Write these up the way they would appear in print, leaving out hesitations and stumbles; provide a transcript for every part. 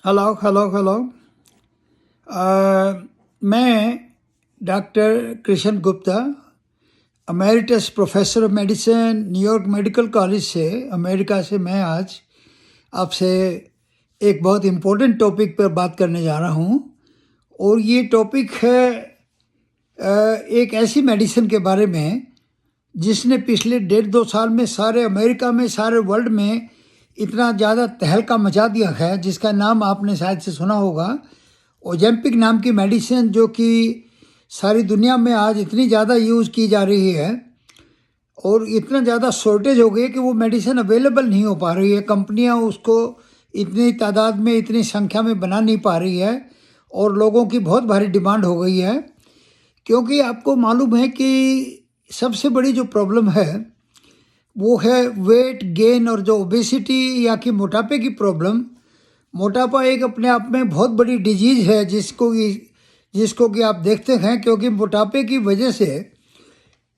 Hello hello hello. मैं doctor Krishna Gupta, emeritus professor of medicine, New York medical college से, America से मैं आज आपसे एक बहुत इम्पोर्टेंट टॉपिक पर बात करने जा रहा हूँ। और ये टॉपिक है एक ऐसी मेडिसिन के बारे में जिसने पिछले 1.5-2 साल में सारे अमेरिका में, सारे वर्ल्ड में इतना ज़्यादा तहलका मचा दिया है, जिसका नाम आपने शायद से सुना होगा। ओजेम्पिक नाम की मेडिसिन, जो कि सारी दुनिया में आज इतनी ज़्यादा यूज़ की जा रही है और इतना ज़्यादा शॉर्टेज हो गई है कि वो मेडिसिन अवेलेबल नहीं हो पा रही है। कंपनियां उसको इतनी तादाद में, इतनी संख्या में बना नहीं पा रही है और लोगों की बहुत भारी डिमांड हो गई है। क्योंकि आपको मालूम है कि सबसे बड़ी जो प्रॉब्लम है वो है वेट गेन और जो ओबेसिटी या कि मोटापे की प्रॉब्लम। मोटापा एक अपने आप में बहुत बड़ी डिजीज़ है जिसको कि आप देखते हैं, क्योंकि मोटापे की वजह से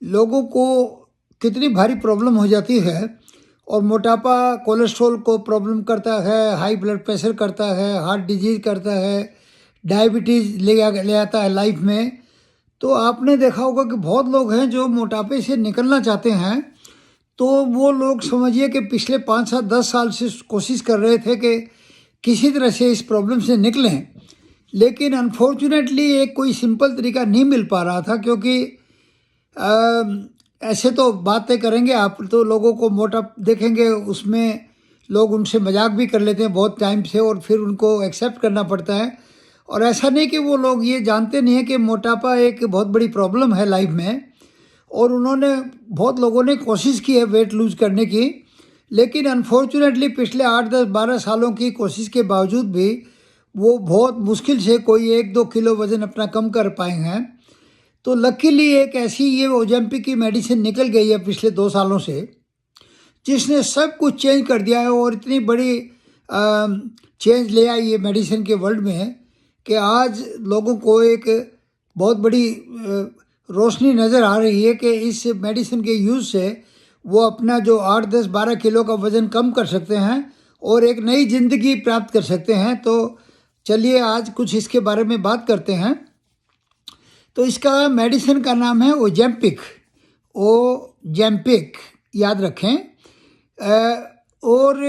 लोगों को कितनी भारी प्रॉब्लम हो जाती है। और मोटापा कोलेस्ट्रॉल को प्रॉब्लम करता है, हाई ब्लड प्रेशर करता है, हार्ट डिजीज़ करता है, डायबिटीज़ ले आता है लाइफ में। तो आपने देखा होगा कि बहुत लोग हैं जो मोटापे से निकलना चाहते हैं। तो वो लोग समझिए कि पिछले 5-7-10 साल से कोशिश कर रहे थे कि किसी तरह से इस प्रॉब्लम से निकलें, लेकिन अनफॉर्चुनेटली एक कोई सिंपल तरीका नहीं मिल पा रहा था। क्योंकि ऐसे तो बातें करेंगे आप तो लोगों को मोटा देखेंगे, उसमें लोग उनसे मजाक भी कर लेते हैं बहुत टाइम से और फिर उनको एक्सेप्ट करना पड़ता है। और ऐसा नहीं कि वो लोग ये जानते नहीं है कि मोटापा एक बहुत बड़ी प्रॉब्लम है लाइफ में। और बहुत लोगों ने कोशिश की है वेट लूज करने की, लेकिन अनफॉर्चुनेटली पिछले 8-10-12 सालों की कोशिश के बावजूद भी वो बहुत मुश्किल से कोई 1-2 किलो वज़न अपना कम कर पाए हैं। तो लकीली एक ऐसी ये ओजेम्पिक की मेडिसिन निकल गई है पिछले 2 सालों से, जिसने सब कुछ चेंज कर दिया है और इतनी बड़ी चेंज ले आई ये मेडिसिन के वर्ल्ड में कि आज लोगों को एक बहुत बड़ी रोशनी नज़र आ रही है कि इस मेडिसिन के यूज़ से वो अपना जो 8-10-12 किलो का वज़न कम कर सकते हैं और एक नई ज़िंदगी प्राप्त कर सकते हैं। तो चलिए आज कुछ इसके बारे में बात करते हैं। तो इसका मेडिसिन का नाम है ओजेम्पिक, याद रखें। और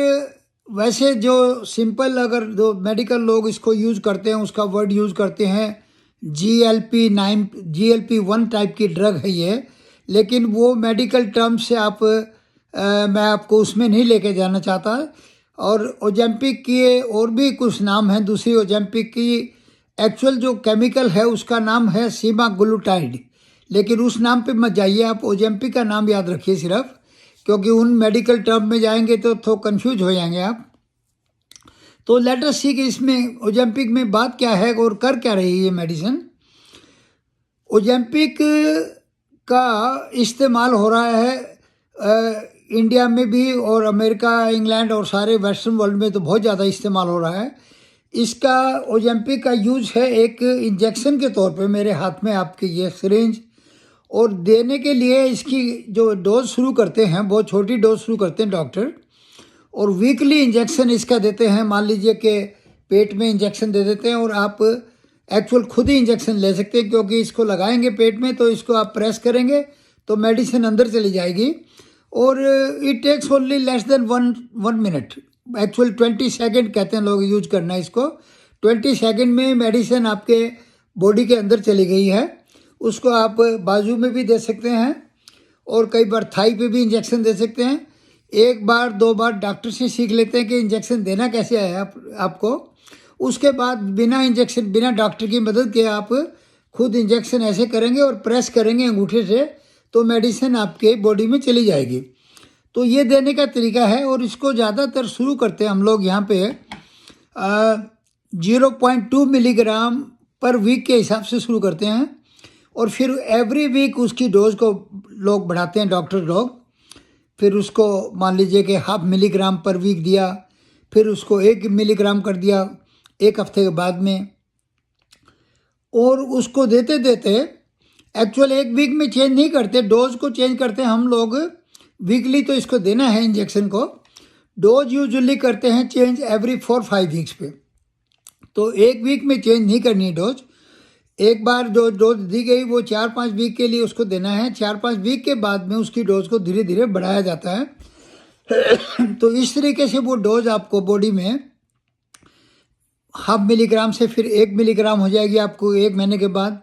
वैसे जो सिंपल अगर जो मेडिकल लोग इसको यूज़ करते हैं उसका वर्ड यूज़ करते हैं GLP-1 टाइप की ड्रग है ये। लेकिन वो मेडिकल टर्म से मैं आपको उसमें नहीं लेके जाना चाहता। और ओजेम्पिक के और भी कुछ नाम हैं। दूसरी ओजेम्पिक की एक्चुअल जो केमिकल है उसका नाम है सीमाग्लूटाइड, लेकिन उस नाम पे मत जाइए, आप ओजेम्पिक का नाम याद रखिए सिर्फ, क्योंकि उन मेडिकल टर्म में जाएंगे तो थोड़ा कंफ्यूज हो जाएंगे आप। तो लेट अस सी कि इसमें ओजेम्पिक में बात क्या है और कर क्या रही है ये मेडिसिन। ओजेम्पिक का इस्तेमाल हो रहा है इंडिया में भी और अमेरिका, इंग्लैंड और सारे वेस्टर्न वर्ल्ड में तो बहुत ज़्यादा इस्तेमाल हो रहा है। इसका ओजेम्पिक का यूज़ है एक इंजेक्शन के तौर पे। मेरे हाथ में आपके ये सिरिंज, और देने के लिए इसकी जो डोज शुरू करते हैं बहुत छोटी डोज शुरू करते हैं डॉक्टर, और वीकली इंजेक्शन इसका देते हैं। मान लीजिए कि पेट में इंजेक्शन दे देते हैं और आप एक्चुअल खुद ही इंजेक्शन ले सकते हैं, क्योंकि इसको लगाएंगे पेट में तो इसको आप प्रेस करेंगे तो मेडिसिन अंदर चली जाएगी। और it takes only less than one minute, actual 20 second कहते हैं लोग यूज करना है इसको। 20 सेकेंड में मेडिसिन आपके बॉडी के अंदर चली गई है। उसको आप बाजू में भी दे सकते हैं और कई बार थाई पे भी इंजेक्शन दे सकते हैं। 1-2 बार डॉक्टर से सीख लेते हैं कि इंजेक्शन देना कैसे है आपको। उसके बाद बिना इंजेक्शन, बिना डॉक्टर की मदद के आप खुद इंजेक्शन ऐसे करेंगे और प्रेस करेंगे अंगूठे से तो मेडिसिन आपके बॉडी में चली जाएगी। तो ये देने का तरीका है। और इसको ज़्यादातर शुरू करते हैं हम लोग यहाँ पे 0.2 मिलीग्राम पर वीक के हिसाब से शुरू करते हैं, और फिर एवरी वीक उसकी डोज को लोग बढ़ाते हैं, डॉक्टर लोग। फिर उसको मान लीजिए कि 0.5 मिलीग्राम पर वीक दिया, फिर उसको 1 मिलीग्राम कर दिया 1 हफ्ते के बाद में। और उसको देते देते एक्चुअल 1 वीक में चेंज नहीं करते, डोज को चेंज करते हैं हम लोग। वीकली तो इसको देना है इंजेक्शन को। डोज यूजुअली करते हैं चेंज एवरी 4-5 वीक्स पे। तो 1 वीक में चेंज नहीं करनी है डोज। एक बार जो डोज दी गई वो 4-5 वीक के लिए उसको देना है। 4-5 वीक के बाद में उसकी डोज को धीरे धीरे बढ़ाया जाता है। तो इस तरीके से वो डोज आपको बॉडी में 0.5 मिलीग्राम से फिर 1 मिलीग्राम हो जाएगी आपको 1 महीने के बाद।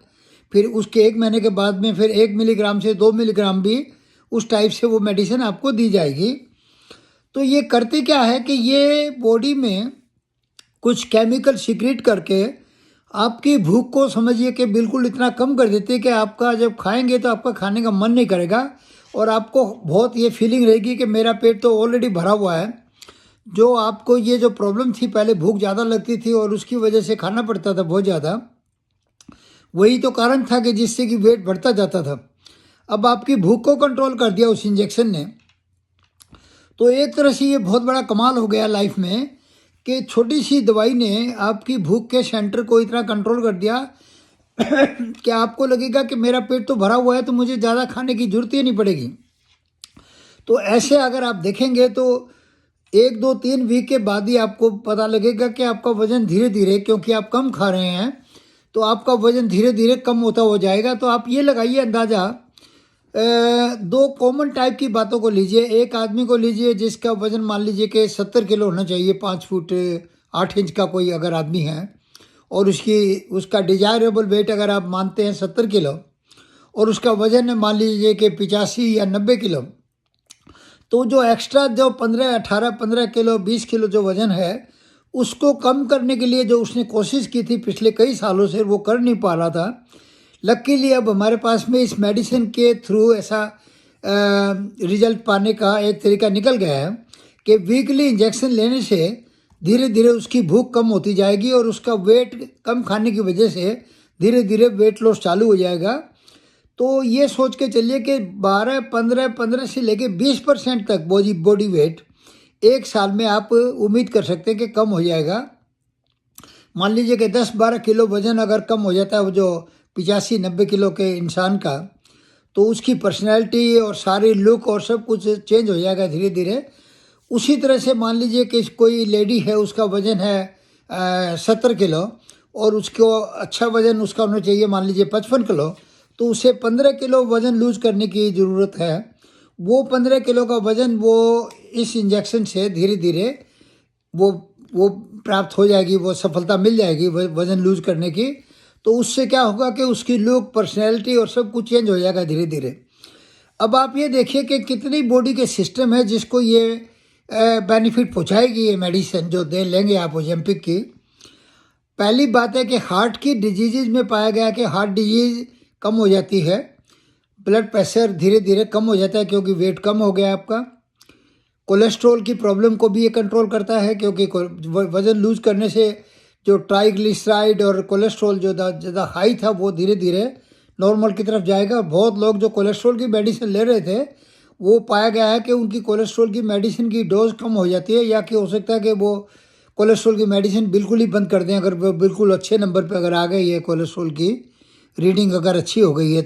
फिर उसके 1 महीने के बाद में फिर 1 मिलीग्राम से 2 मिलीग्राम भी उस टाइप से वो मेडिसिन आपको दी जाएगी। तो ये करते क्या है कि ये बॉडी में कुछ केमिकल सीक्रेट करके आपकी भूख को समझिए कि बिल्कुल इतना कम कर देते हैं कि आपका जब खाएंगे तो आपका खाने का मन नहीं करेगा और आपको बहुत ये फीलिंग रहेगी कि मेरा पेट तो ऑलरेडी भरा हुआ है। जो आपको ये जो प्रॉब्लम थी, पहले भूख ज़्यादा लगती थी और उसकी वजह से खाना पड़ता था बहुत ज़्यादा, वही तो कारण था कि जिससे कि वेट बढ़ता जाता था। अब आपकी भूख को कंट्रोल कर दिया उस इंजेक्शन ने। तो एक तरह से ये बहुत बड़ा कमाल हो गया लाइफ में कि छोटी सी दवाई ने आपकी भूख के सेंटर को इतना कंट्रोल कर दिया कि आपको लगेगा कि मेरा पेट तो भरा हुआ है तो मुझे ज़्यादा खाने की जरूरत ही नहीं पड़ेगी। तो ऐसे अगर आप देखेंगे तो 1-2-3 वीक के बाद ही आपको पता लगेगा कि आपका वज़न धीरे धीरे, क्योंकि आप कम खा रहे हैं, तो आपका वज़न धीरे धीरे कम होता हो जाएगा। तो आप ये लगाइए अंदाज़ा, 2 कॉमन टाइप की बातों को लीजिए। एक आदमी को लीजिए जिसका वज़न मान लीजिए कि 70 किलो होना चाहिए, 5 फुट 8 इंच का कोई अगर आदमी है, और उसका डिजायरेबल वेट अगर आप मानते हैं 70 किलो और उसका वज़न है मान लीजिए कि 85 या 90 किलो, तो जो एक्स्ट्रा जो 15 किलो 20 किलो जो वज़न है उसको कम करने के लिए जो उसने कोशिश की थी पिछले कई सालों से, वो कर नहीं पा रहा था। लकीली अब हमारे पास में इस मेडिसिन के थ्रू ऐसा रिजल्ट पाने का एक तरीका निकल गया है कि वीकली इंजेक्शन लेने से धीरे धीरे उसकी भूख कम होती जाएगी और उसका वेट कम खाने की वजह से धीरे धीरे वेट लॉस चालू हो जाएगा। तो ये सोच के चलिए कि 15 से लेके 20% तक बॉडी वेट 1 साल में आप उम्मीद कर सकते हैं कि कम हो जाएगा। मान लीजिए कि 10-12 किलो वज़न अगर कम हो जाता है जो 85-90 किलो के इंसान का, तो उसकी पर्सनैलिटी और सारी लुक और सब कुछ चेंज हो जाएगा धीरे धीरे। उसी तरह से मान लीजिए कि कोई लेडी है, उसका वज़न है 70 किलो और उसको अच्छा वज़न उसका होना चाहिए मान लीजिए 55 किलो, तो उसे 15 किलो वज़न लूज़ करने की ज़रूरत है। वो 15 किलो का वज़न वो इस इंजेक्शन से धीरे धीरे वो प्राप्त हो जाएगी, वो सफलता मिल जाएगी वज़न लूज़ करने की। तो उससे क्या होगा कि उसकी लुक, पर्सनैलिटी और सब कुछ चेंज हो जाएगा धीरे धीरे। अब आप ये देखिए कि कितनी बॉडी के सिस्टम है जिसको ये बेनिफिट पहुँचाएगी ये मेडिसिन जो दे लेंगे आप ओजेम्पिक की। पहली बात है कि हार्ट की डिजीज़ में पाया गया कि हार्ट डिजीज़ कम हो जाती है, ब्लड प्रेशर धीरे धीरे कम हो जाता है क्योंकि वेट कम हो गया आपका। कोलेस्ट्रॉल की प्रॉब्लम को भी ये कंट्रोल करता है क्योंकि वज़न लूज़ करने से जो ट्राइग्लिसराइड और कोलेस्ट्रॉल जो ज़्यादा हाई था वो धीरे धीरे नॉर्मल की तरफ जाएगा। बहुत लोग जो कोलेस्ट्रॉल की मेडिसिन ले रहे थे वो पाया गया है कि उनकी कोलेस्ट्रॉल की मेडिसिन की डोज कम हो जाती है, या कि हो सकता है कि वो कोलेस्ट्रॉल की मेडिसिन बिल्कुल ही बंद कर दें अगर वो बिल्कुल अच्छे नंबर पर अगर आ गई है, कोलेस्ट्रॉल की रीडिंग अगर अच्छी हो गई है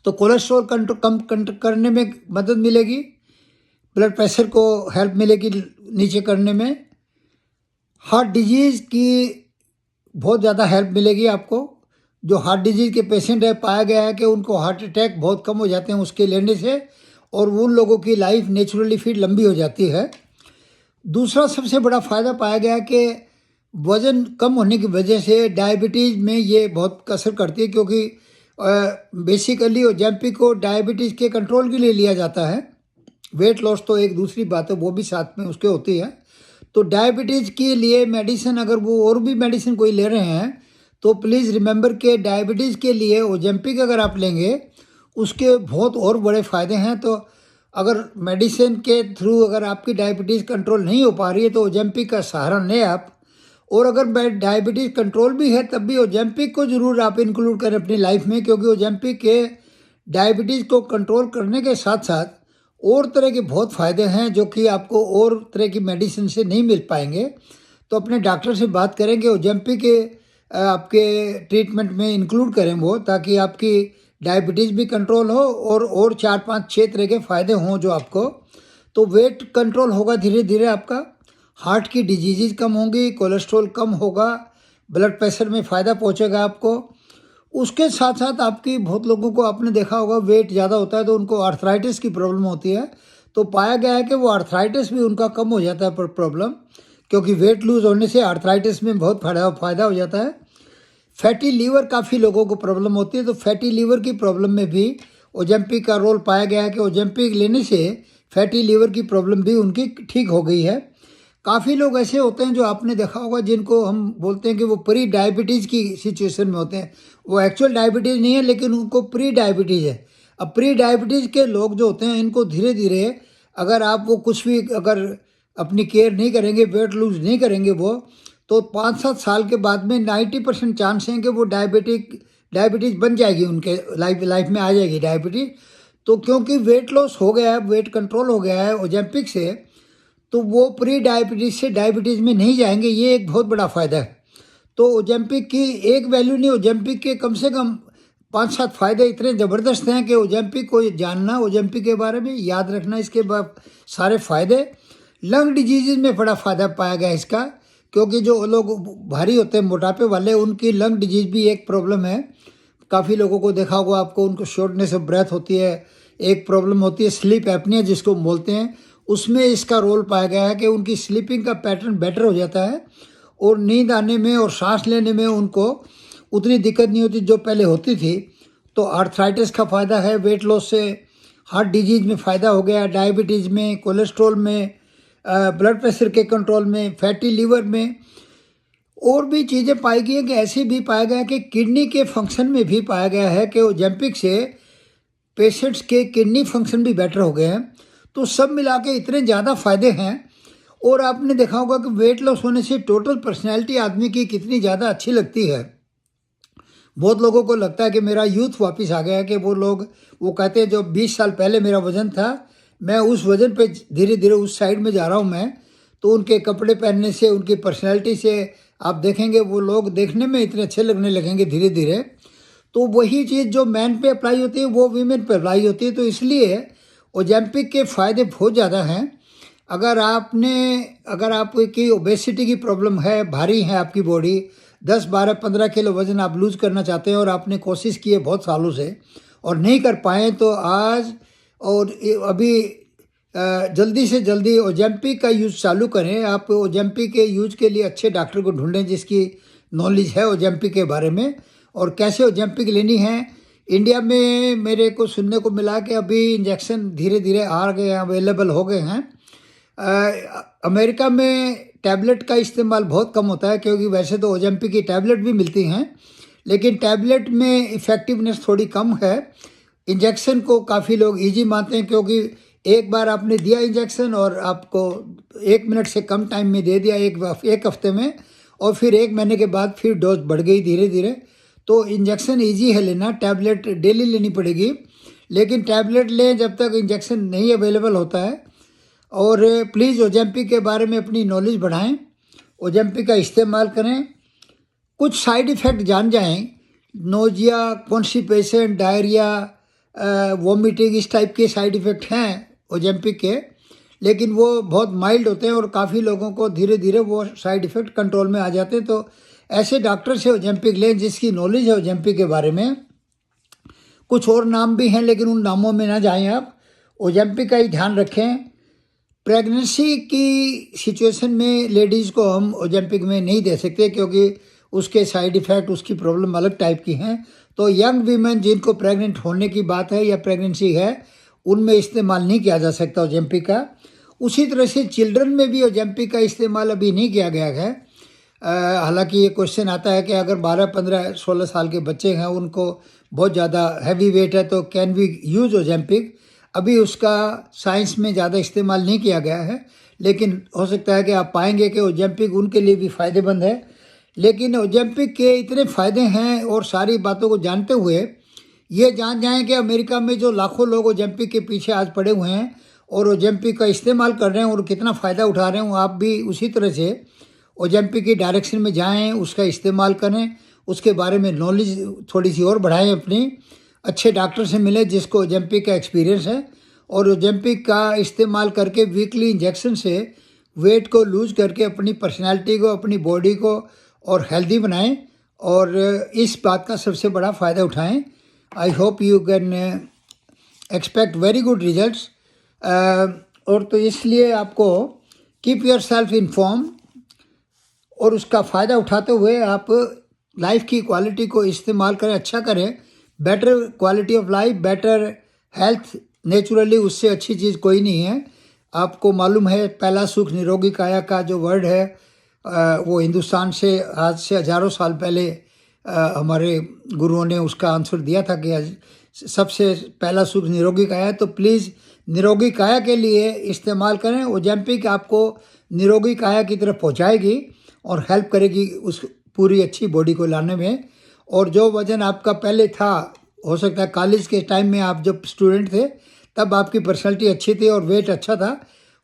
तो कोलेस्ट्रॉल कम करने में मदद मिलेगी, ब्लड प्रेशर को हेल्प मिलेगी नीचे करने में, हार्ट डिजीज़ की बहुत ज़्यादा हेल्प मिलेगी आपको। जो हार्ट डिजीज़ के पेशेंट है पाया गया है कि उनको हार्ट अटैक बहुत कम हो जाते हैं उसके लेने से, और उन लोगों की लाइफ नेचुरली फिर लंबी हो जाती है। दूसरा सबसे बड़ा फ़ायदा पाया गया कि वज़न कम होने की वजह से डायबिटीज़ में ये बहुत असर करती है, क्योंकि बेसिकली ओजेम्पिक को डायबिटीज़ के कंट्रोल के लिए लिया जाता है। वेट लॉस तो एक दूसरी बात है, वो भी साथ में उसके होती है। तो डायबिटीज़ के लिए मेडिसिन अगर वो और भी मेडिसिन कोई ले रहे हैं तो प्लीज़ रिमेंबर के डायबिटीज़ के लिए ओजेम्पिक अगर आप लेंगे उसके बहुत और बड़े फ़ायदे हैं। तो अगर मेडिसिन के थ्रू अगर आपकी डायबिटीज़ कंट्रोल नहीं हो पा रही है तो ओजेम्पिक का सहारा लें आप। और अगर डायबिटीज़ कंट्रोल भी है तब भी ओजेम्पिक को ज़रूर आप इंक्लूड करें अपनी लाइफ में, क्योंकि ओजेम्पिक के डायबिटीज़ को कंट्रोल करने के साथ साथ और तरह के बहुत फ़ायदे हैं जो कि आपको और तरह की मेडिसिन से नहीं मिल पाएंगे। तो अपने डॉक्टर से बात करेंगे ओजेम्पिक के आपके ट्रीटमेंट में इंक्लूड करें वो, ताकि आपकी डायबिटीज़ भी कंट्रोल हो और 4-5-6 तरह के फ़ायदे हों जो आपको। तो वेट कंट्रोल होगा धीरे धीरे आपका, हार्ट की डिजीज़ कम होंगी, कोलेस्ट्रॉल कम होगा, ब्लड प्रेशर में फ़ायदा पहुंचेगा आपको। उसके साथ साथ आपकी बहुत लोगों को आपने देखा होगा वेट ज़्यादा होता है तो उनको आर्थराइटिस की प्रॉब्लम होती है, तो पाया गया है कि वो आर्थराइटिस भी उनका कम हो जाता है प्रॉब्लम, क्योंकि वेट लूज़ होने से आर्थराइटिस में बहुत फ़ायदा हो जाता है। फैटी लीवर काफ़ी लोगों को प्रॉब्लम होती है, तो फैटी लीवर की प्रॉब्लम में भी ओजेम्पिक का रोल पाया गया है कि ओजेम्पिक लेने से फैटी लीवर की प्रॉब्लम भी उनकी ठीक हो गई है। काफ़ी लोग ऐसे होते हैं जो आपने देखा होगा जिनको हम बोलते हैं कि वो प्री डायबिटीज़ की सिचुएशन में होते हैं, वो एक्चुअल डायबिटीज़ नहीं है लेकिन उनको प्री डायबिटीज़ है। अब प्री डायबिटीज़ के लोग जो होते हैं इनको धीरे धीरे अगर आप वो कुछ भी अगर अपनी केयर नहीं करेंगे, वेट लूज नहीं करेंगे वो, तो 5-7 साल के बाद में 90% चांस हैं कि वो डायबिटीज़ बन जाएगी, उनके लाइफ में आ जाएगी डायबिटीज़। तो क्योंकि वेट लॉस हो गया है, वेट कंट्रोल हो गया है ओजेम्पिक से, तो वो प्री डायबिटीज़ से डायबिटीज़ में नहीं जाएंगे। ये एक बहुत बड़ा फ़ायदा है। तो ओजेम्पिक की एक वैल्यू नहीं, ओजेम्पिक के कम से कम 5-7 फ़ायदे इतने ज़बरदस्त हैं कि ओजेम्पिक को जानना, ओजेम्पिक के बारे में याद रखना, इसके बाद सारे फ़ायदे। लंग डिजीज़ में बड़ा फ़ायदा पाया गया इसका, क्योंकि जो लोग भारी होते हैं मोटापे वाले उनकी लंग डिजीज़ भी एक प्रॉब्लम है। काफ़ी लोगों को देखा होगा आपको, उनको शॉर्टनेस ऑफ ब्रेथ होती है, एक प्रॉब्लम होती है स्लीप एपनिया जिसको बोलते हैं, उसमें इसका रोल पाया गया है कि उनकी स्लीपिंग का पैटर्न बेटर हो जाता है और नींद आने में और सांस लेने में उनको उतनी दिक्कत नहीं होती जो पहले होती थी। तो आर्थराइटिस का फ़ायदा है, वेट लॉस से हार्ट डिजीज़ में फ़ायदा हो गया, डायबिटीज़ में, कोलेस्ट्रॉल में, ब्लड प्रेशर के कंट्रोल में, फैटी लीवर में। और भी चीज़ें पाई गई हैं कि ऐसे भी पाया गया कि किडनी के फंक्शन में भी पाया गया है कि ओजेम्पिक से पेशेंट्स के किडनी फंक्शन भी बेटर हो गए हैं। तो सब मिला के इतने ज़्यादा फ़ायदे हैं। और आपने देखा होगा कि वेट लॉस होने से टोटल पर्सनैलिटी आदमी की कितनी ज़्यादा अच्छी लगती है। बहुत लोगों को लगता है कि मेरा यूथ वापस आ गया है, कि वो कहते हैं जो 20 साल पहले मेरा वज़न था, मैं उस वज़न पे धीरे धीरे उस साइड में जा रहा हूँ मैं। तो उनके कपड़े पहनने से, उनकी पर्सनैलिटी से आप देखेंगे वो लोग देखने में इतने अच्छे लगने लगेंगे धीरे धीरे। तो वही चीज़ जो मैन पे अप्लाई होती है वो वीमेन पे अप्लाई होती है। तो इसलिए ओजेम्पिक के फ़ायदे बहुत ज़्यादा हैं। अगर आपकी ओबेसिटी की प्रॉब्लम है, भारी है आपकी बॉडी, 10, 12, 15 किलो वज़न आप लूज़ करना चाहते हैं और आपने कोशिश की है बहुत सालों से और नहीं कर पाए, तो आज और अभी जल्दी से जल्दी ओजेम्पिक का यूज़ चालू करें। आप ओजेम्पिक के यूज़ के लिए अच्छे डॉक्टर को ढूंढें जिसकी नॉलेज है ओजेम्पिक के बारे में और कैसे ओजेम्पिक लेनी है। इंडिया में मेरे को सुनने को मिला कि अभी इंजेक्शन धीरे धीरे आ गए हैं, अवेलेबल हो गए हैं। अमेरिका में टैबलेट का इस्तेमाल बहुत कम होता है, क्योंकि वैसे तो ओजेम्पिक की टैबलेट भी मिलती हैं लेकिन टैबलेट में इफ़ेक्टिवनेस थोड़ी कम है। इंजेक्शन को काफ़ी लोग इजी मानते हैं, क्योंकि एक बार आपने दिया इंजेक्शन और आपको 1 मिनट से कम टाइम में दे दिया एक हफ्ते में, और फिर 1 महीने के बाद फिर डोज बढ़ गई धीरे धीरे। तो इंजेक्शन इजी है लेना, टैबलेट डेली लेनी पड़ेगी, लेकिन टैबलेट लें जब तक इंजेक्शन नहीं अवेलेबल होता है। और प्लीज़ ओजेम्पिक के बारे में अपनी नॉलेज बढ़ाएं, ओजेम्पिक का इस्तेमाल करें। कुछ साइड इफ़ेक्ट जान जाएं, नोजिया, कॉन्स्टिपेशन, डायरिया, वॉमिटिंग, इस टाइप के साइड इफ़ेक्ट हैं ओजेम्पिक के, लेकिन वो बहुत माइल्ड होते हैं और काफ़ी लोगों को धीरे धीरे वो साइड इफ़ेक्ट कंट्रोल में आ जाते हैं। तो ऐसे डॉक्टर से ओजेम्पिक लें जिसकी नॉलेज है ओजेम्पिक के बारे में। कुछ और नाम भी हैं लेकिन उन नामों में ना जाएं आप, ओजेम्पिक का ही ध्यान रखें। प्रेगनेंसी की सिचुएशन में लेडीज़ को हम ओजेम्पिक में नहीं दे सकते, क्योंकि उसके साइड इफ़ेक्ट, उसकी प्रॉब्लम अलग टाइप की हैं। तो यंग वीमेन जिनको प्रेग्नेंट होने की बात है या प्रेगनेंसी है, उनमें इस्तेमाल नहीं किया जा सकता ओजेम्पिक का। उसी तरह से चिल्ड्रन में भी ओजेम्पिक का इस्तेमाल अभी नहीं किया गया है। हालांकि ये क्वेश्चन आता है कि अगर 12, 15, 16 साल के बच्चे हैं, उनको बहुत ज़्यादा हैवी वेट है, तो कैन वी यूज़ ओजेम्पिक। अभी उसका साइंस में ज़्यादा इस्तेमाल नहीं किया गया है, लेकिन हो सकता है कि आप पाएंगे कि ओजेम्पिक उनके लिए भी फ़ायदेमंद है। लेकिन ओजेम्पिक के इतने फ़ायदे हैं और सारी बातों को जानते हुए ये जान जाएं कि अमेरिका में जो लाखों लोग ओजेम्पिक के पीछे आज पड़े हुए हैं और ओजेम्पिक का इस्तेमाल कर रहे हैं और कितना फ़ायदा उठा रहे हैं, आप भी उसी तरह से ओजेम्पिक की डायरेक्शन में जाएं, उसका इस्तेमाल करें, उसके बारे में नॉलेज थोड़ी सी और बढ़ाएं अपनी। अच्छे डॉक्टर से मिलें जिसको ओजेम्पिक का एक्सपीरियंस है, और ओजेम्पिक का इस्तेमाल करके वीकली इंजेक्शन से वेट को लूज करके अपनी पर्सनालिटी को, अपनी बॉडी को और हेल्दी बनाएं और इस बात का सबसे बड़ा फ़ायदा उठाएं। I hope you can expect very good results. और तो इसलिए आपको कीप योर सेल्फ इन्फॉर्म और उसका फ़ायदा उठाते हुए आप लाइफ की क्वालिटी को इस्तेमाल करें, अच्छा करें। Better quality of life, better health, naturally उससे अच्छी चीज़ कोई नहीं है। आपको मालूम है पहला सुख निरोगी काया का जो वर्ड है वो हिंदुस्तान से आज से हज़ारों साल पहले हमारे गुरुओं ने उसका आंसर दिया था कि सबसे पहला सुख निरोगी काया है। तो प्लीज़ निरोगी काया के लिए इस्तेमाल करें। ओजेम्पिक आपको निरोगी काया की तरफ पहुंचाएगी और हेल्प करेगी उस पूरी अच्छी बॉडी को लाने में। और जो वज़न आपका पहले था, हो सकता है कॉलेज के टाइम में आप जब स्टूडेंट थे तब आपकी पर्सनैलिटी अच्छी थी और वेट अच्छा था।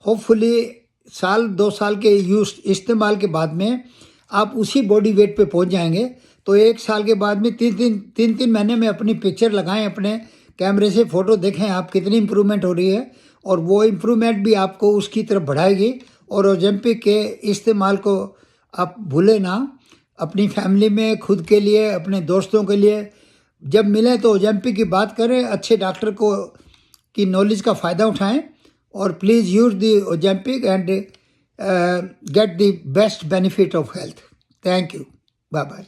होपफुली साल 2 साल के यूज इस्तेमाल के बाद में आप उसी बॉडी वेट पे पहुंच जाएंगे। तो 1 साल के बाद में 3 महीने में अपनी पिक्चर लगाएं, अपने कैमरे से फ़ोटो देखें आप कितनी इम्प्रूवमेंट हो रही है और वो इम्प्रूवमेंट भी आपको उसकी तरफ बढ़ाएगी। और ओजेम्पिक के इस्तेमाल को आप भूलें ना। अपनी फैमिली में, खुद के लिए, अपने दोस्तों के लिए जब मिलें तो ओजेम्पिक की बात करें, अच्छे डॉक्टर को की नॉलेज का फ़ायदा उठाएं और please use the Ozempic and get the best benefit of health. Thank you, bye bye.